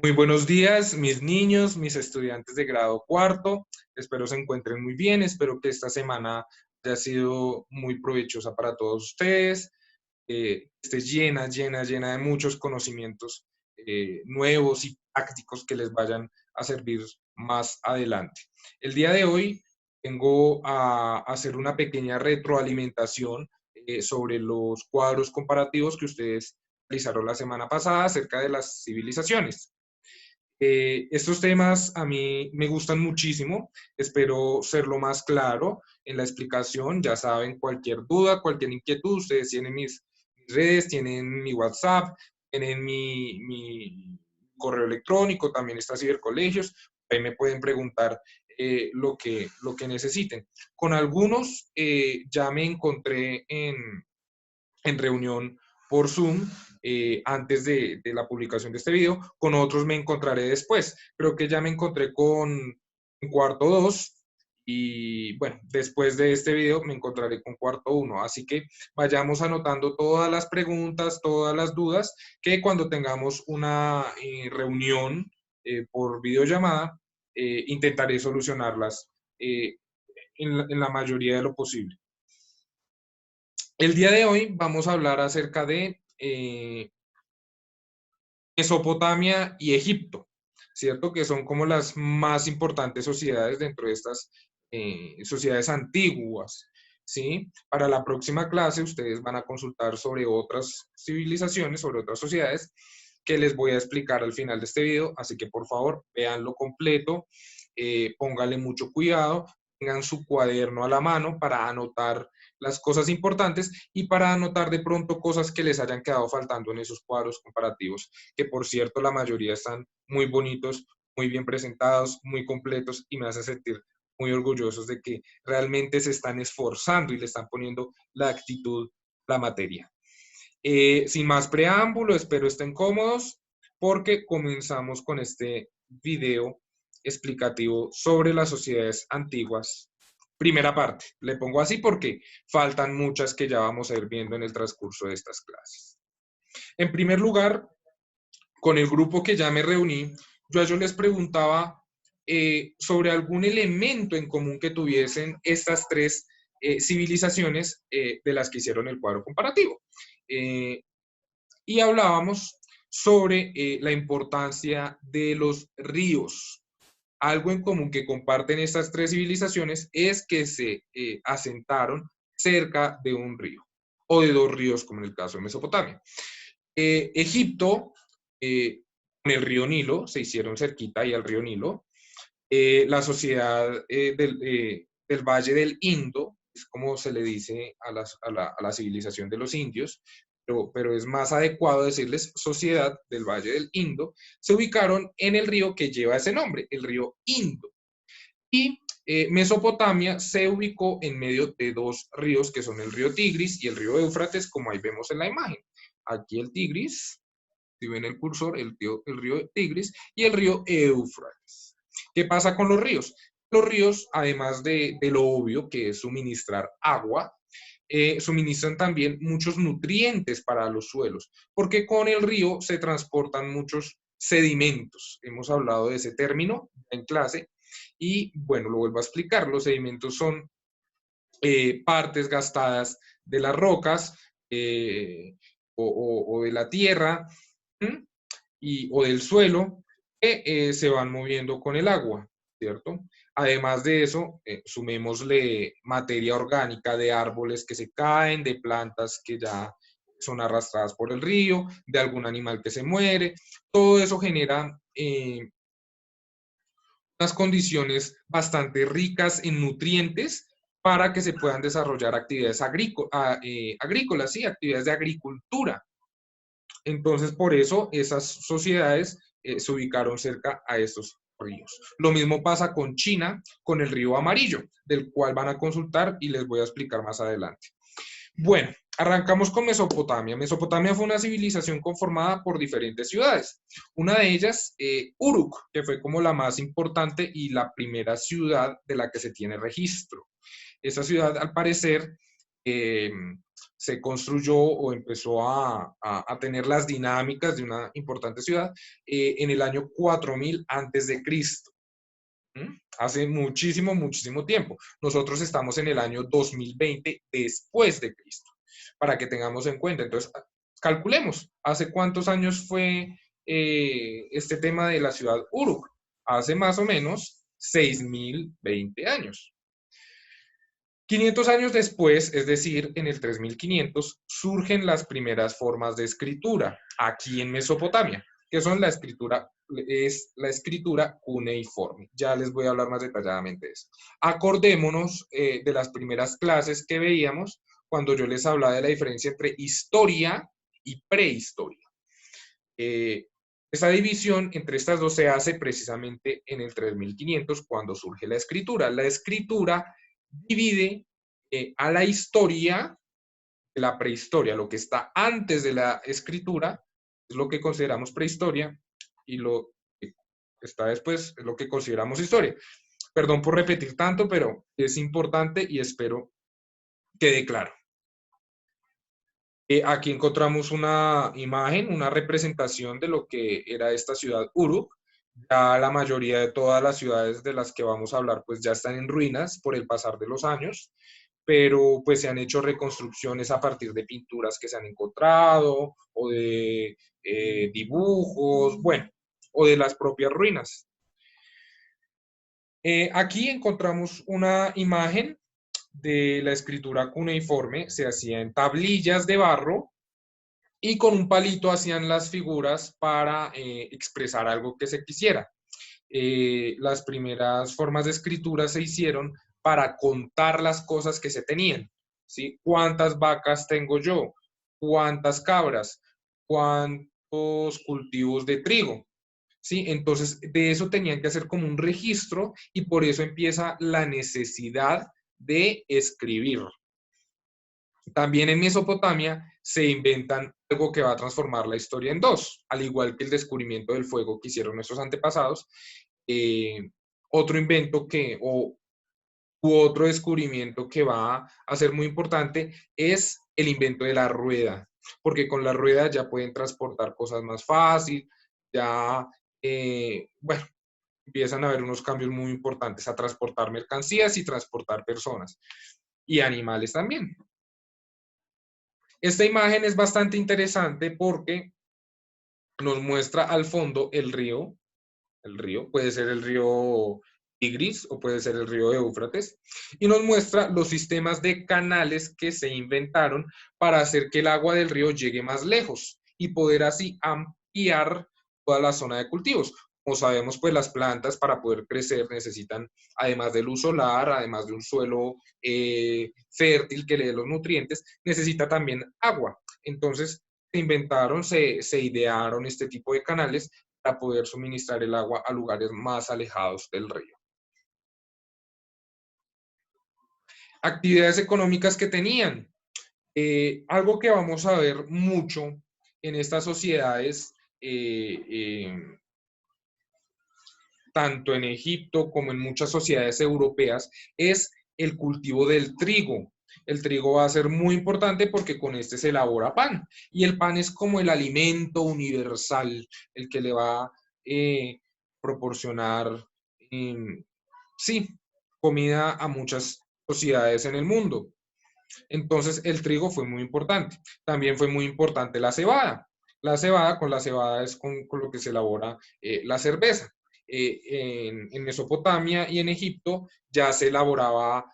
Muy buenos días, mis niños, mis estudiantes de grado cuarto. Espero se encuentren muy bien. Espero que esta semana haya sido muy provechosa para todos ustedes. Esté llena de muchos conocimientos nuevos y prácticos que les vayan a servir más adelante. El día de hoy vengo a hacer una pequeña retroalimentación sobre los cuadros comparativos que ustedes realizaron la semana pasada acerca de las civilizaciones. Estos temas a mí me gustan muchísimo, espero ser lo más claro en la explicación. Ya saben, cualquier duda, cualquier inquietud, ustedes tienen mis redes, tienen mi WhatsApp, tienen mi correo electrónico, también está Cibercolegios, ahí me pueden preguntar lo que necesiten. Con algunos ya me encontré en reunión por Zoom antes de la publicación de este video. Con otros me encontraré después. Creo que ya me encontré con cuarto 2 y bueno, después de este video me encontraré con cuarto 1. Así que vayamos anotando todas las preguntas, todas las dudas, que cuando tengamos una reunión por videollamada, intentaré solucionarlas en la mayoría de lo posible. El día de hoy vamos a hablar acerca de Mesopotamia y Egipto, ¿cierto? Que son como las más importantes sociedades dentro de estas sociedades antiguas, ¿sí? Para la próxima clase ustedes van a consultar sobre otras civilizaciones, sobre otras sociedades que les voy a explicar al final de este video, así que por favor véanlo completo, pónganle mucho cuidado, tengan su cuaderno a la mano para anotar las cosas importantes y para anotar de pronto cosas que les hayan quedado faltando en esos cuadros comparativos, que por cierto la mayoría están muy bonitos, muy bien presentados, muy completos y me hace sentir muy orgullosos de que realmente se están esforzando y le están poniendo la actitud a la materia. Sin más preámbulo, espero estén cómodos porque comenzamos con este video explicativo sobre las sociedades antiguas. Primera parte, le pongo así porque faltan muchas que ya vamos a ir viendo en el transcurso de estas clases. En primer lugar, con el grupo que ya me reuní, yo a ellos les preguntaba sobre algún elemento en común que tuviesen estas tres civilizaciones de las que hicieron el cuadro comparativo. Y hablábamos sobre la importancia de los ríos. Algo en común que comparten estas tres civilizaciones es que se asentaron cerca de un río, o de dos ríos, como en el caso de Mesopotamia. Egipto, con el río Nilo, se hicieron cerquita ahí al río Nilo. La sociedad del Valle del Indo, es como se le dice a la civilización de los indios, pero es más adecuado decirles sociedad del Valle del Indo, se ubicaron en el río que lleva ese nombre, el río Indo. Y Mesopotamia se ubicó en medio de dos ríos que son el río Tigris y el río Éufrates, como ahí vemos en la imagen. Aquí el Tigris, si ven el cursor, el río Tigris y el río Éufrates. ¿Qué pasa con los ríos? Los ríos, además de lo obvio que es suministrar agua, suministran también muchos nutrientes para los suelos, porque con el río se transportan muchos sedimentos. Hemos hablado de ese término en clase y bueno, lo vuelvo a explicar. Los sedimentos son partes gastadas de las rocas o de la tierra o del suelo que se van moviendo con el agua, ¿cierto? Además de eso, sumémosle materia orgánica de árboles que se caen, de plantas que ya son arrastradas por el río, de algún animal que se muere. Todo eso genera unas condiciones bastante ricas en nutrientes para que se puedan desarrollar actividades agrícolas, sí, actividades de agricultura. Entonces, por eso esas sociedades se ubicaron cerca a estos ríos. Lo mismo pasa con China, con el río Amarillo, del cual van a consultar y les voy a explicar más adelante. Bueno, arrancamos con Mesopotamia. Mesopotamia fue una civilización conformada por diferentes ciudades. Una de ellas, Uruk, que fue como la más importante y la primera ciudad de la que se tiene registro. Esa ciudad, al parecer, se construyó o empezó a tener las dinámicas de una importante ciudad en el año 4000 antes de Cristo. Hace muchísimo, muchísimo tiempo. Nosotros estamos en el año 2020 después de Cristo, para que tengamos en cuenta. Entonces, calculemos, ¿hace cuántos años fue este tema de la ciudad Uruk? Hace más o menos 6020 años. 500 años después, es decir, en el 3500, surgen las primeras formas de escritura aquí en Mesopotamia, que son es la escritura cuneiforme. Ya les voy a hablar más detalladamente de eso. Acordémonos de las primeras clases que veíamos cuando yo les hablaba de la diferencia entre historia y prehistoria. Esa división entre estas dos se hace precisamente en el 3500 cuando surge la escritura. La escritura divide a la historia de la prehistoria. Lo que está antes de la escritura es lo que consideramos prehistoria y lo que está después es lo que consideramos historia. Perdón por repetir tanto, pero es importante y espero quede claro. Aquí encontramos una imagen, una representación de lo que era esta ciudad Uruk. Ya la mayoría de todas las ciudades de las que vamos a hablar pues ya están en ruinas por el pasar de los años, pero pues se han hecho reconstrucciones a partir de pinturas que se han encontrado o de dibujos, bueno, o de las propias ruinas. Aquí encontramos una imagen de la escritura cuneiforme, se hacía en tablillas de barro y con un palito hacían las figuras para expresar algo que se quisiera. Las primeras formas de escritura se hicieron para contar las cosas que se tenían, ¿sí? ¿Cuántas vacas tengo yo? ¿Cuántas cabras? ¿Cuántos cultivos de trigo? ¿Sí? Entonces, de eso tenían que hacer como un registro y por eso empieza la necesidad de escribir. También en Mesopotamia se inventan algo que va a transformar la historia en dos, al igual que el descubrimiento del fuego que hicieron nuestros antepasados. Otro invento u otro descubrimiento que va a ser muy importante es el invento de la rueda, porque con la rueda ya pueden transportar cosas más fácil, ya, bueno, empiezan a haber unos cambios muy importantes a transportar mercancías y transportar personas y animales también. Esta imagen es bastante interesante porque nos muestra al fondo el río, puede ser el río Tigris o puede ser el río Éufrates, y nos muestra los sistemas de canales que se inventaron para hacer que el agua del río llegue más lejos y poder así ampliar toda la zona de cultivos. Como sabemos, pues las plantas para poder crecer necesitan, además de luz solar, además de un suelo fértil que le dé los nutrientes, necesita también agua. Entonces, se inventaron, se idearon este tipo de canales para poder suministrar el agua a lugares más alejados del río. Actividades económicas que tenían. Algo que vamos a ver mucho en estas sociedades, tanto en Egipto como en muchas sociedades europeas, es el cultivo del trigo. El trigo va a ser muy importante porque con este se elabora pan. Y el pan es como el alimento universal, el que le va a proporcionar, sí, comida a muchas sociedades en el mundo. Entonces el trigo fue muy importante. También fue muy importante la cebada. Con la cebada es con lo que se elabora la cerveza. En Mesopotamia y en Egipto ya se elaboraba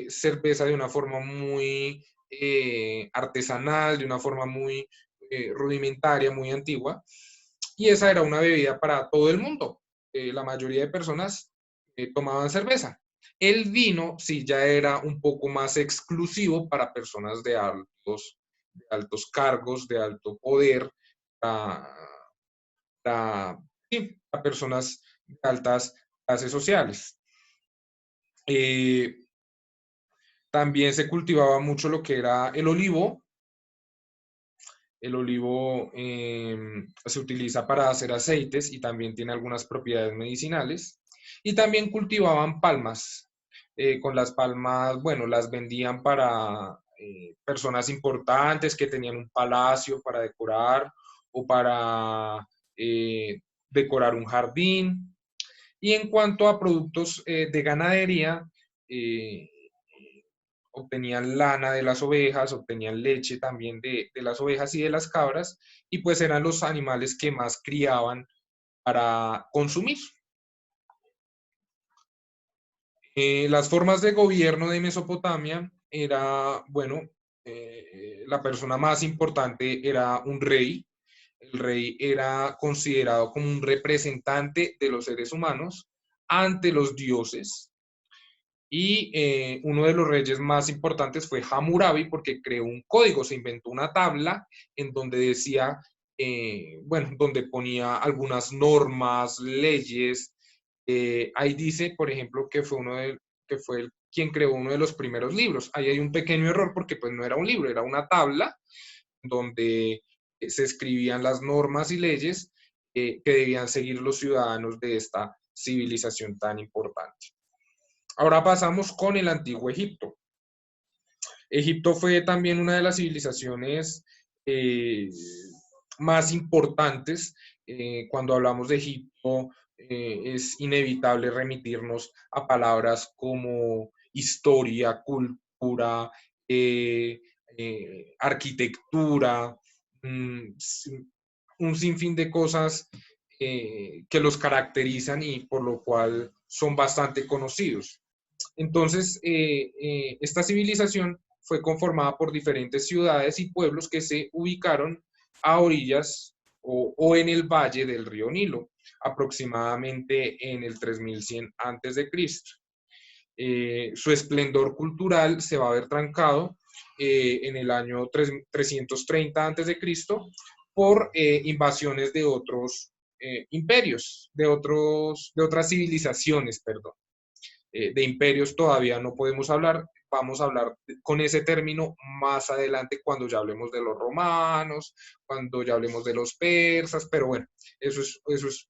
cerveza de una forma muy artesanal, de una forma muy rudimentaria, muy antigua. Y esa era una bebida para todo el mundo. La mayoría de personas tomaban cerveza. El vino sí ya era un poco más exclusivo para personas de altos cargos, de alto poder, para, para personas de altas clases sociales. También se cultivaba mucho lo que era el olivo. El olivo se utiliza para hacer aceites y también tiene algunas propiedades medicinales. Y también cultivaban palmas. Con las palmas, bueno, las vendían para personas importantes que tenían un palacio para decorar o para decorar un jardín. Y en cuanto a productos de ganadería, eh, obtenían lana de las ovejas, obtenían leche también de las ovejas y de las cabras, y pues eran los animales que más criaban para consumir. Las formas de gobierno de Mesopotamia era, bueno, la persona más importante era un rey. El rey era considerado como un representante de los seres humanos ante los dioses. Y uno de los reyes más importantes fue Hammurabi porque creó un código, se inventó una tabla en donde decía, bueno, donde ponía algunas normas, leyes. Ahí dice, por ejemplo, que fue quien creó uno de los primeros libros. Ahí hay un pequeño error porque pues no era un libro, era una tabla donde se escribían las normas y leyes que debían seguir los ciudadanos de esta civilización tan importante. Ahora pasamos con el Antiguo Egipto. Egipto fue también una de las civilizaciones más importantes. Cuando hablamos de Egipto, es inevitable remitirnos a palabras como historia, cultura, arquitectura, un sinfín de cosas que los caracterizan y por lo cual son bastante conocidos. Entonces, esta civilización fue conformada por diferentes ciudades y pueblos que se ubicaron a orillas o en el valle del río Nilo, aproximadamente en el 3100 a.C. Su esplendor cultural se va a ver trancado en el año 330 a.C. por invasiones de otros imperios, de otras civilizaciones, perdón. De imperios todavía no podemos hablar, vamos a hablar con ese término más adelante cuando ya hablemos de los romanos, cuando ya hablemos de los persas, pero bueno, eso es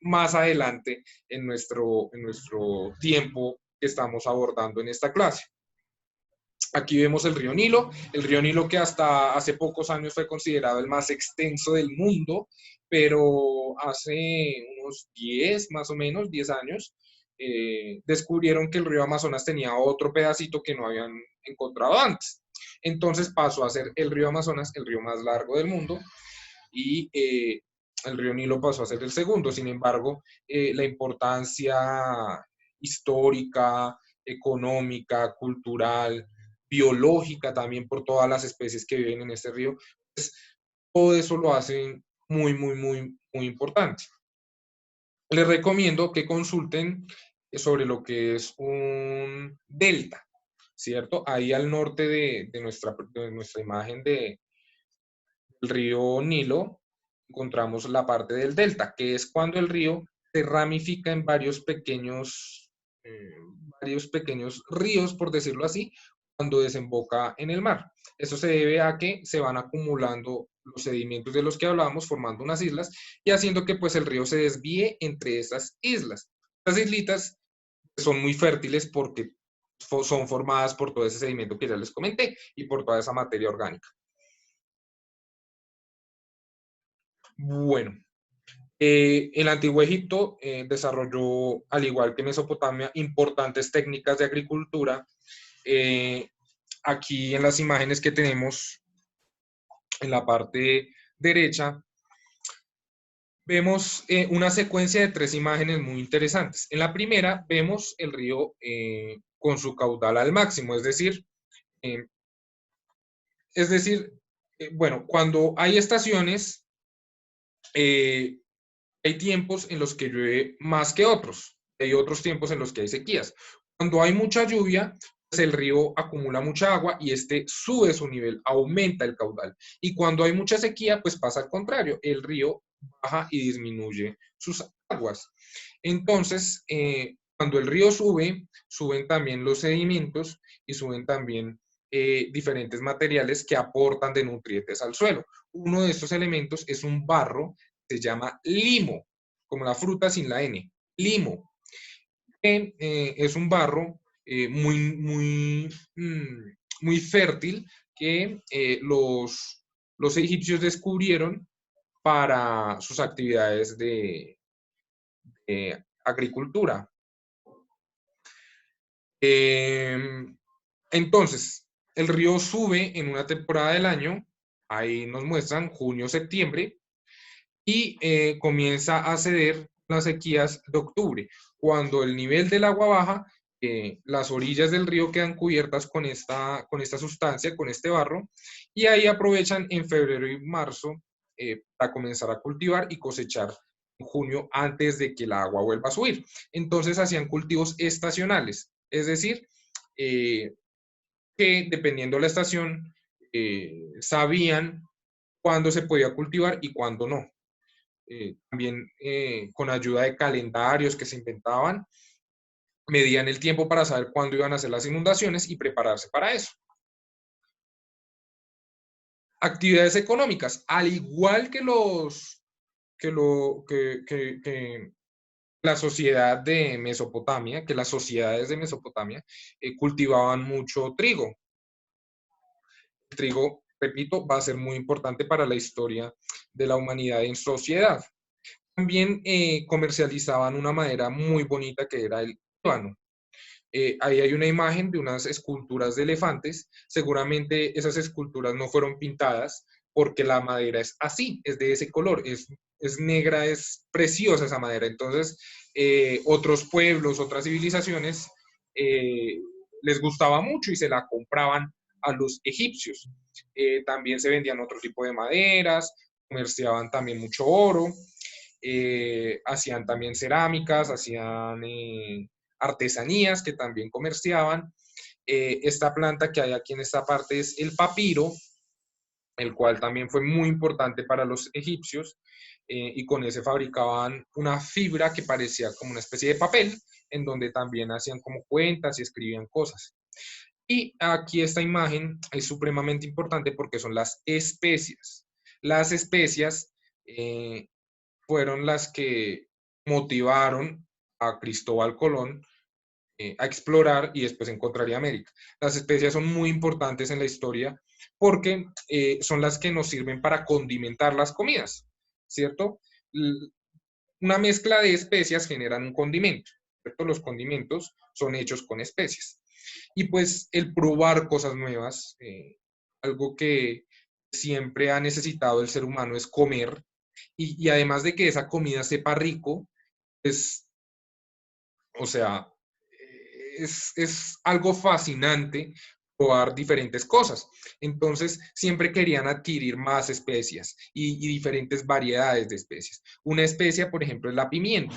más adelante en nuestro tiempo que estamos abordando en esta clase. Aquí vemos el río Nilo que hasta hace pocos años fue considerado el más extenso del mundo, pero hace unos 10, más o menos, 10 años, descubrieron que el río Amazonas tenía otro pedacito que no habían encontrado antes. Entonces pasó a ser el río Amazonas el río más largo del mundo y el río Nilo pasó a ser el segundo. Sin embargo, la importancia histórica, económica, cultural, biológica también por todas las especies que viven en este río, pues, todo eso lo hace muy importante. Les recomiendo que consulten sobre lo que es un delta, ¿cierto? Ahí al norte de nuestra imagen del río Nilo, encontramos la parte del delta, que es cuando el río se ramifica en eh, varios pequeños ríos, por decirlo así, cuando desemboca en el mar. Eso se debe a que se van acumulando los sedimentos de los que hablamos, formando unas islas y haciendo que pues el río se desvíe entre esas islas. Las islitas son muy fértiles porque son formadas por todo ese sedimento que ya les comenté y por toda esa materia orgánica. Bueno, el Antiguo Egipto desarrolló, al igual que Mesopotamia, importantes técnicas de agricultura. Eh, Aquí en las imágenes que tenemos en la parte derecha, vemos una secuencia de 3 imágenes muy interesantes. En la primera vemos el río con su caudal al máximo, eh, es decir bueno, cuando hay estaciones, eh, hay tiempos en los que llueve más que otros, hay otros tiempos en los que hay sequías. Cuando hay mucha lluvia, pues el río acumula mucha agua y este sube su nivel, aumenta el caudal. Y cuando hay mucha sequía, pues pasa al contrario, el río baja y disminuye sus aguas. Entonces, cuando el río sube, suben también los sedimentos y suben también diferentes materiales que aportan de nutrientes al suelo. Uno de estos elementos es un barro, se llama limo, como la fruta sin la N, limo, que es un barro muy muy fértil que los egipcios descubrieron para sus actividades de agricultura. Entonces, el río sube en una temporada del año, ahí nos muestran junio, septiembre, y comienza a ceder las sequías de octubre. Cuando el nivel del agua baja, las orillas del río quedan cubiertas con esta sustancia, con este barro, y ahí aprovechan en febrero y marzo para comenzar a cultivar y cosechar en junio antes de que el agua vuelva a subir. Entonces hacían cultivos estacionales, es decir, eh, que dependiendo de la estación, sabían cuándo se podía cultivar y cuándo no. También con ayuda de calendarios que se inventaban, medían el tiempo para saber cuándo iban a hacer las inundaciones y prepararse para eso. Actividades económicas, al igual que la sociedad de Mesopotamia, que las sociedades de Mesopotamia cultivaban mucho trigo. El trigo, repito, va a ser muy importante para la historia de la humanidad en sociedad. También comercializaban una madera muy bonita que era el ébano. Ahí hay una imagen de unas esculturas de elefantes. Seguramente esas esculturas no fueron pintadas porque la madera es así, es de ese color, es negra, es preciosa esa madera. Entonces, otros pueblos, otras civilizaciones eh, les gustaba mucho y se la compraban a los egipcios. También se vendían otro tipo de maderas, comerciaban también mucho oro, hacían también cerámicas, hacían artesanías que también comerciaban. Esta planta que hay aquí en esta parte es el papiro, el cual también fue muy importante para los egipcios, y con ese fabricaban una fibra que parecía como una especie de papel, en donde también hacían como cuentas y escribían cosas. Y aquí esta imagen es supremamente importante porque son las especias. Las especias fueron las que motivaron a Cristóbal Colón a explorar y después encontraría América. Las especias son muy importantes en la historia porque son las que nos sirven para condimentar las comidas, ¿cierto? Una mezcla de especias generan un condimento, ¿cierto? Los condimentos son hechos con especias. Y pues el probar cosas nuevas, algo que siempre ha necesitado el ser humano es comer, y además de que esa comida sepa rico, pues, o sea, es algo fascinante probar diferentes cosas. Entonces, siempre querían adquirir más especias y diferentes variedades de especies. Una especia, por ejemplo, es la pimienta,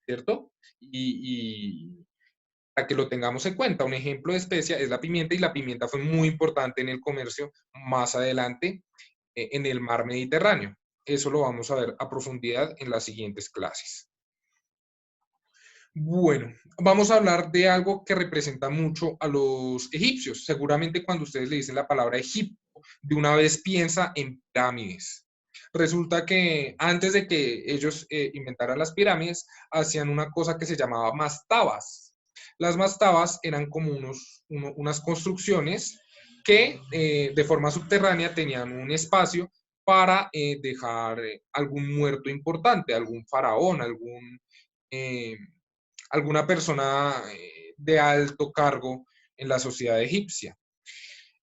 ¿cierto? Y para que lo tengamos en cuenta, un ejemplo de especia es la pimienta, y la pimienta fue muy importante en el comercio más adelante en el mar Mediterráneo. Eso lo vamos a ver a profundidad en las siguientes clases. Bueno, vamos a hablar de algo que representa mucho a los egipcios. Seguramente cuando ustedes le dicen la palabra Egipto, de una vez piensa en pirámides. Resulta que antes de que ellos inventaran las pirámides, hacían una cosa que se llamaba mastabas. Las mastabas eran como unas construcciones que de forma subterránea tenían un espacio para dejar algún muerto importante, algún faraón, eh, alguna persona de alto cargo en la sociedad egipcia.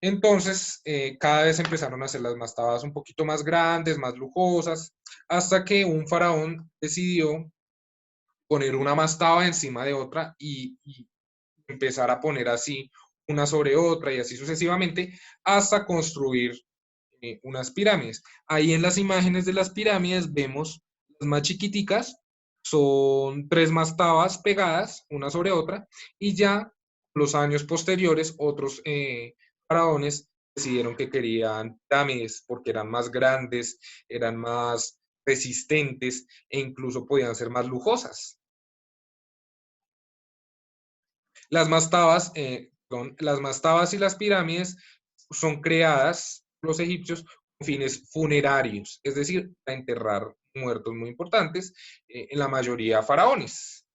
Entonces, cada vez empezaron a hacer las mastabas un poquito más grandes, más lujosas, hasta que un faraón decidió poner una mastaba encima de otra y empezar a poner así una sobre otra y así sucesivamente hasta construir unas pirámides. Ahí en las imágenes de las pirámides vemos las más chiquiticas, son tres mastabas pegadas una sobre otra, y ya los años posteriores otros faraones decidieron que querían pirámides porque eran más grandes, eran más resistentes e incluso podían ser más lujosas. Las mastabas y las pirámides son creadas por los egipcios con fines funerarios, es decir, para enterrar muertos muy importantes, en la mayoría faraones.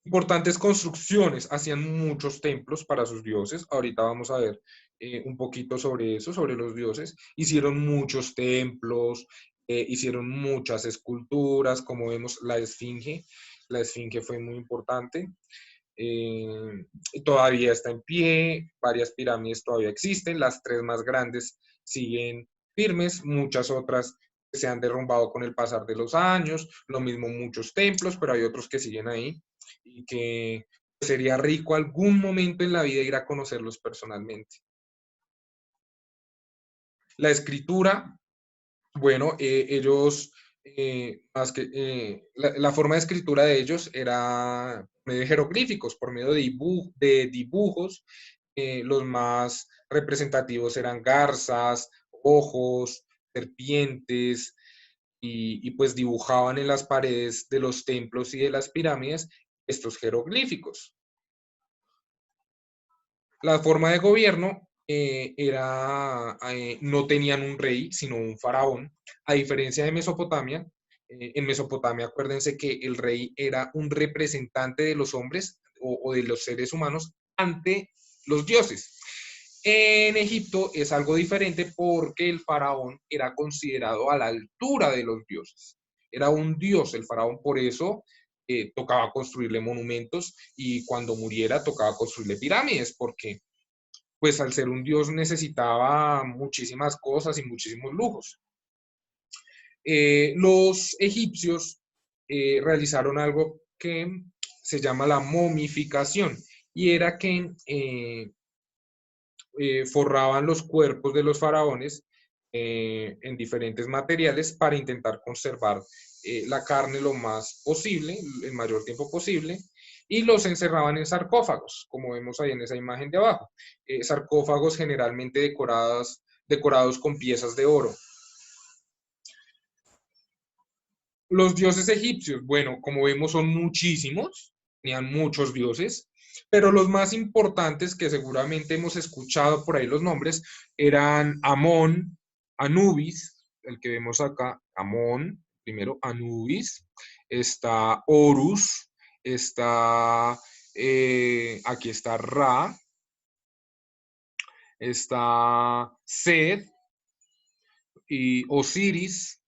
Importantes construcciones, hacían muchos templos para sus dioses. Ahorita vamos a ver un poquito sobre eso, sobre los dioses. Hicieron muchos templos, hicieron muchas esculturas, como vemos la esfinge. La esfinge fue muy importante. Todavía está en pie, varias pirámides todavía existen, las tres más grandes siguen firmes, muchas otras se han derrumbado con el pasar de los años, lo mismo muchos templos, pero hay otros que siguen ahí y que sería rico algún momento en la vida ir a conocerlos personalmente. La escritura, bueno, ellos, más que, la forma de escritura de ellos era de jeroglíficos, por medio de dibujos. Los más representativos eran garzas, ojos, serpientes, pues dibujaban en las paredes de los templos y de las pirámides estos jeroglíficos. La forma de gobierno no tenían un rey, sino un faraón. A diferencia de Mesopotamia, en Mesopotamia acuérdense que el rey era un representante de los hombres o de los seres humanos ante los dioses. En Egipto es algo diferente porque el faraón era considerado a la altura de los dioses. Era un dios el faraón, por eso tocaba construirle monumentos y cuando muriera tocaba construirle pirámides, porque pues al ser un dios necesitaba muchísimas cosas y muchísimos lujos. Los egipcios realizaron algo que se llama la momificación y era que forraban los cuerpos de los faraones en diferentes materiales para intentar conservar la carne lo más posible, el mayor tiempo posible, y los encerraban en sarcófagos, como vemos ahí en esa imagen de abajo. Sarcófagos generalmente decorados con piezas de oro. Los dioses egipcios, bueno, como vemos son muchísimos, tenían muchos dioses, pero los más importantes que seguramente hemos escuchado por ahí los nombres eran Amón, Anubis, el que vemos acá, Amón, primero Anubis, está Horus, está, aquí está Ra, está Sed y Osiris.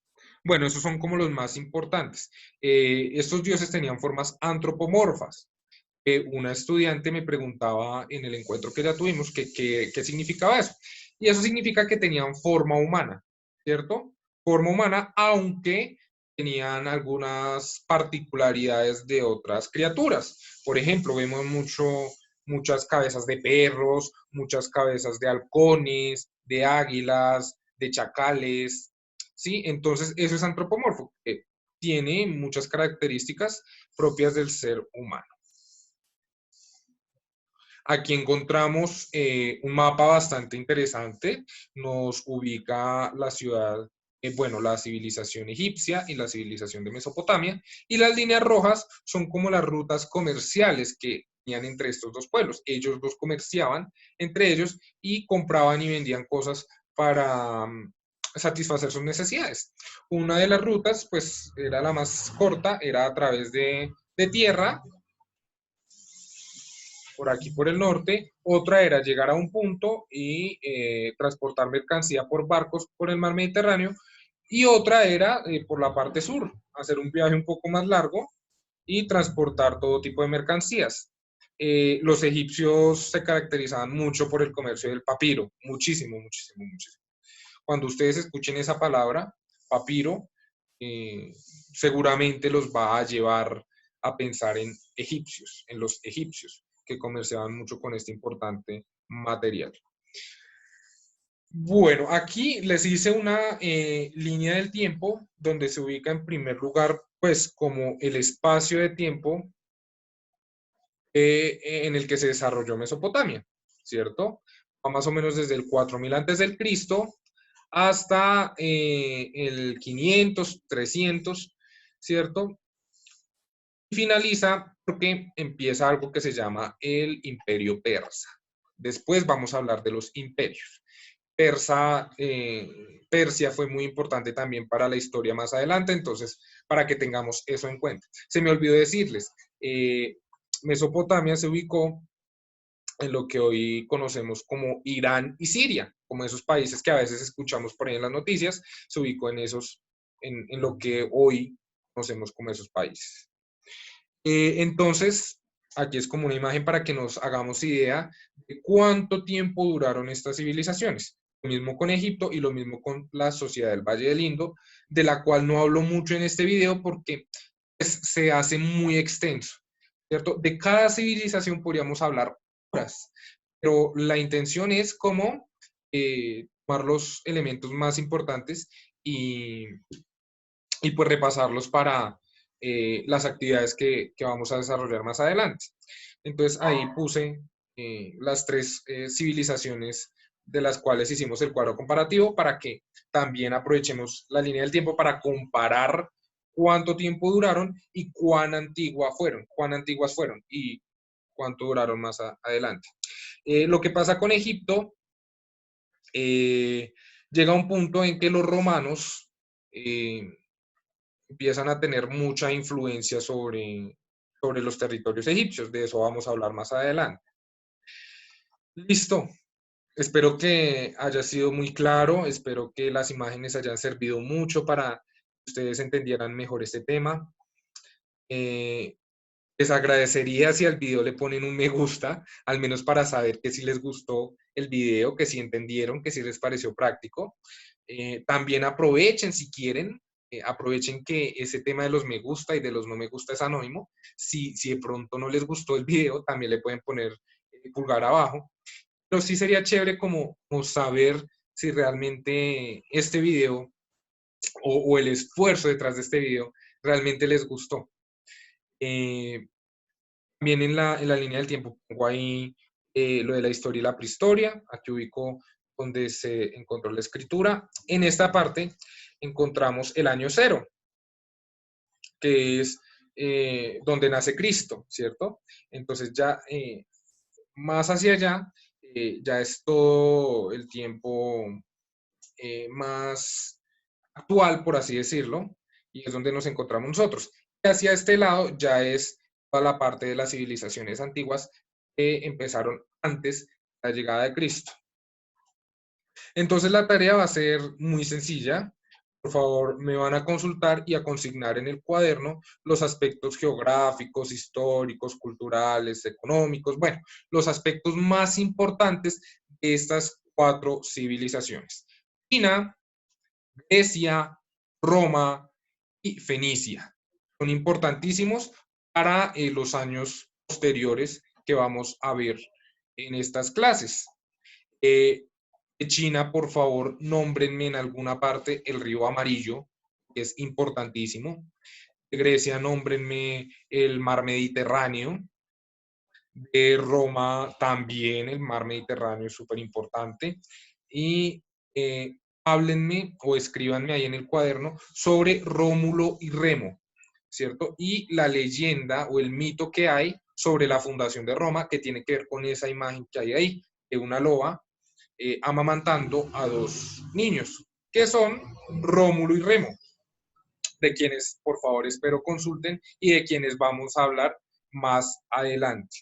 Bueno, esos son como los más importantes. Estos dioses tenían formas antropomorfas. Una estudiante me preguntaba en el encuentro que ya tuvimos qué significaba eso. Y eso significa que tenían forma humana, ¿cierto? Forma humana, aunque tenían algunas particularidades de otras criaturas. Por ejemplo, vemos muchas cabezas de perros, muchas cabezas de halcones, de águilas, de chacales, ¿sí? Entonces, eso es antropomorfo, que tiene muchas características propias del ser humano. Aquí encontramos un mapa bastante interesante, nos ubica la ciudad, bueno, la civilización egipcia y la civilización de Mesopotamia, y las líneas rojas son como las rutas comerciales que tenían entre estos dos pueblos. Ellos dos comerciaban entre ellos y compraban y vendían cosas para satisfacer sus necesidades. Una de las rutas, pues, era la más corta, era a través de tierra, por aquí por el norte, otra era llegar a un punto y transportar mercancía por barcos por el mar Mediterráneo, y otra era por la parte sur, hacer un viaje un poco más largo y transportar todo tipo de mercancías. Los egipcios se caracterizaban mucho por el comercio del papiro, muchísimo, muchísimo, muchísimo. Cuando ustedes escuchen esa palabra, papiro, seguramente los va a llevar a pensar en egipcios, en los egipcios, que comerciaban mucho con este importante material. Bueno, aquí les hice una línea del tiempo donde se ubica en primer lugar, pues, como el espacio de tiempo en el que se desarrolló Mesopotamia, ¿cierto? Va más o menos desde el 4000 antes del Cristo hasta el 500, 300, ¿cierto? Y finaliza porque empieza algo que se llama el Imperio Persa. Después vamos a hablar de los imperios. Persia fue muy importante también para la historia más adelante, entonces, para que tengamos eso en cuenta. Se me olvidó decirles, Mesopotamia se ubicó en lo que hoy conocemos como Irán y Siria, como esos países que a veces escuchamos por ahí en las noticias, se ubicó en lo que hoy conocemos como esos países. Entonces, aquí es como una imagen para que nos hagamos idea de cuánto tiempo duraron estas civilizaciones. Lo mismo con Egipto y lo mismo con la sociedad del Valle del Indo, de la cual no hablo mucho en este video porque pues, se hace muy extenso, ¿cierto? De cada civilización podríamos hablar horas, pero la intención es como tomar los elementos más importantes y, y pues repasarlos para las actividades que vamos a desarrollar más adelante. Entonces ahí puse las tres civilizaciones de las cuales hicimos el cuadro comparativo para que también aprovechemos la línea del tiempo para comparar cuánto tiempo duraron y cuán antiguas fueron y cuánto duraron más adelante. Lo que pasa con Egipto, llega a un punto en que los romanos empiezan a tener mucha influencia sobre los territorios egipcios. De eso vamos a hablar más adelante. Listo. Espero que haya sido muy claro, espero que las imágenes hayan servido mucho para que ustedes entendieran mejor este tema. Les agradecería si al video le ponen un me gusta, al menos para saber que sí les gustó el video, que sí entendieron, que sí les pareció práctico. También aprovechen si quieren, aprovechen que ese tema de los me gusta y de los no me gusta es anónimo. Si de pronto no les gustó el video, también le pueden poner pulgar abajo. Pero sí sería chévere como saber si realmente este video o el esfuerzo detrás de este video realmente les gustó. También en la línea del tiempo pongo ahí lo de la historia y la prehistoria. Aquí ubico donde se encontró la escritura. En esta parte encontramos el año cero, que es donde nace Cristo, ¿cierto? Entonces ya más hacia allá, ya es todo el tiempo más actual, por así decirlo, y es donde nos encontramos nosotros. Y hacia este lado ya es toda la parte de las civilizaciones antiguas que empezaron antes de la llegada de Cristo. Entonces la tarea va a ser muy sencilla. Por favor, me van a consultar y a consignar en el cuaderno los aspectos geográficos, históricos, culturales, económicos, bueno, los aspectos más importantes de estas 4 civilizaciones. China, Grecia, Roma y Fenicia. Son importantísimos para los años posteriores que vamos a ver en estas clases. De China, por favor, nómbrenme en alguna parte el río Amarillo, que es importantísimo. De Grecia, nómbrenme el mar Mediterráneo. De Roma también el mar Mediterráneo es súper importante. Y háblenme o escríbanme ahí en el cuaderno sobre Rómulo y Remo, ¿cierto? Y la leyenda o el mito que hay sobre la fundación de Roma, que tiene que ver con esa imagen que hay ahí, de una loba amamantando a 2 niños, que son Rómulo y Remo, de quienes por favor espero consulten y de quienes vamos a hablar más adelante.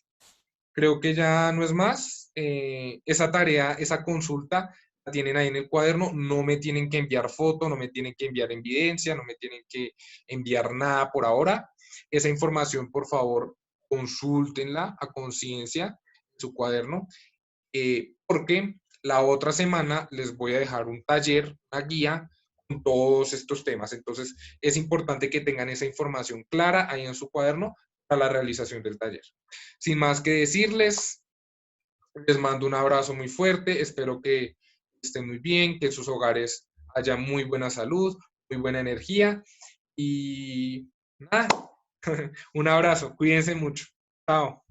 Creo que ya no es más. Esa tarea, esa consulta, la tienen ahí en el cuaderno. No me tienen que enviar foto, no me tienen que enviar evidencia, no me tienen que enviar nada por ahora. Esa información, por favor, consúltenla a conciencia en su cuaderno, porque la otra semana les voy a dejar un taller, una guía con todos estos temas. Entonces, es importante que tengan esa información clara ahí en su cuaderno para la realización del taller. Sin más que decirles, les mando un abrazo muy fuerte, espero que estén muy bien, que en sus hogares haya muy buena salud, muy buena energía y nada, un abrazo, cuídense mucho, chao.